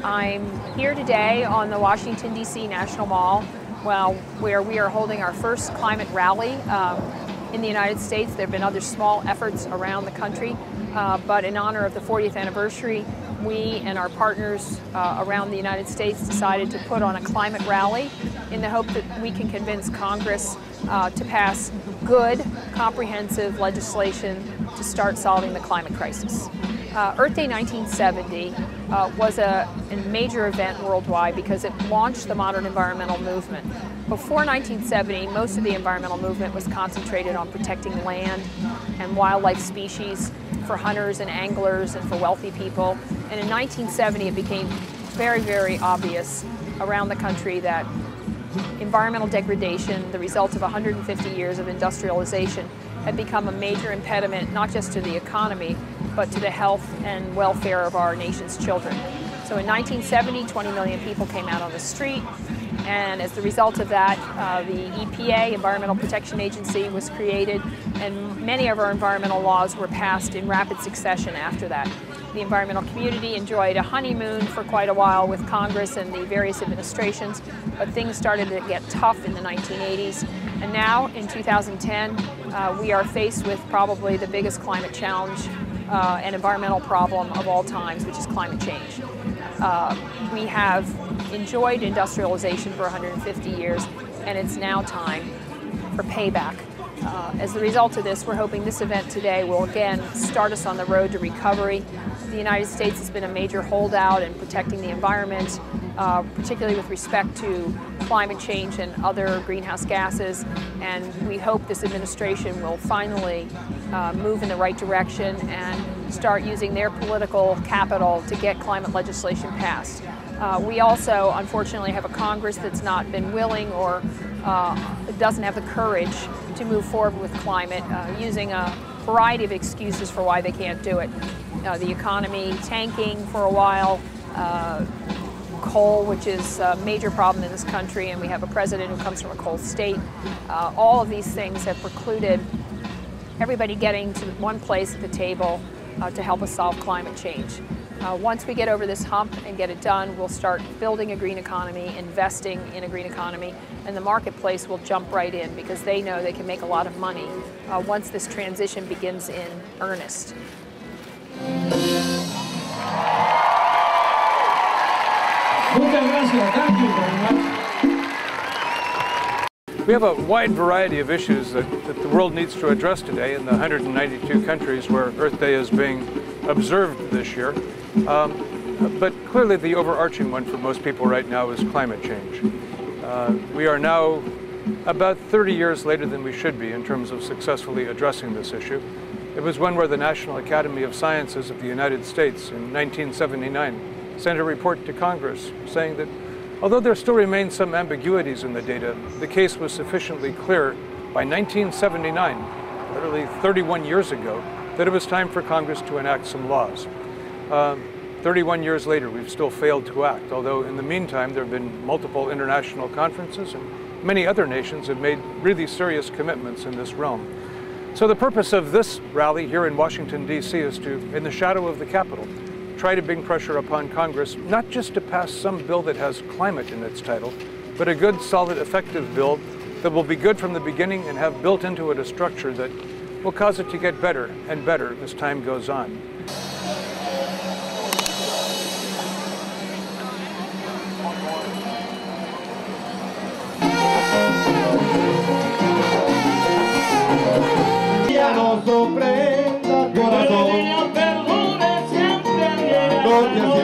I'm here today on the Washington, D.C. National Mall, where we are holding our first climate rally in the United States. There have been other small efforts around the country, but in honor of the 40th anniversary, we and our partners around the United States decided to put on a climate rally in the hope that we can convince Congress to pass good, comprehensive legislation to start solving the climate crisis. Earth Day 1970 was a major event worldwide because it launched the modern environmental movement. Before 1970, most of the environmental movement was concentrated on protecting land and wildlife species for hunters and anglers and for wealthy people. And in 1970, it became very, very obvious around the country that environmental degradation, the result of 150 years of industrialization, had become a major impediment not just to the economy, but to the health and welfare of our nation's children. So in 1970, 20 million people came out on the street, and as the result of that, the EPA, Environmental Protection Agency, was created, and many of our environmental laws were passed in rapid succession after that. The environmental community enjoyed a honeymoon for quite a while with Congress and the various administrations, but things started to get tough in the 1980s. And now, in 2010, we are faced with probably the biggest climate challenge and environmental problem of all times, which is climate change. We have enjoyed industrialization for 150 years, and it's now time for payback. As a result of this, we're hoping this event today will again start us on the road to recovery. The United States has been a major holdout in protecting the environment, particularly with respect to climate change and other greenhouse gases, and we hope this administration will finally move in the right direction and start using their political capital to get climate legislation passed. We also, unfortunately, have a Congress that's not been willing or doesn't have the courage to move forward with climate, using a variety of excuses for why they can't do it. The economy tanking for a while, coal, which is a major problem in this country, and we have a president who comes from a coal state. All of these things have precluded everybody getting to one place at the table to help us solve climate change. Once we get over this hump and get it done, we'll start building a green economy, investing in a green economy, and the marketplace will jump right in because they know they can make a lot of money once this transition begins in earnest. Muchas gracias. Thank you very much. We have a wide variety of issues that the world needs to address today in the 192 countries where Earth Day is being observed this year. But clearly the overarching one for most people right now is climate change. We are now about 30 years later than we should be in terms of successfully addressing this issue. It was one where the National Academy of Sciences of the United States in 1979 sent a report to Congress saying that although there still remain some ambiguities in the data, the case was sufficiently clear by 1979, literally 31 years ago, that it was time for Congress to enact some laws. 31 years later, we've still failed to act, although in the meantime there have been multiple international conferences and many other nations have made really serious commitments in this realm. So the purpose of this rally here in Washington, D.C. is to, in the shadow of the Capitol, try to bring pressure upon Congress, not just to pass some bill that has climate in its title, but a good, solid, effective bill that will be good from the beginning and have built into it a structure that will cause it to get better and better as time goes on. Nos sorprenda, corazón, donde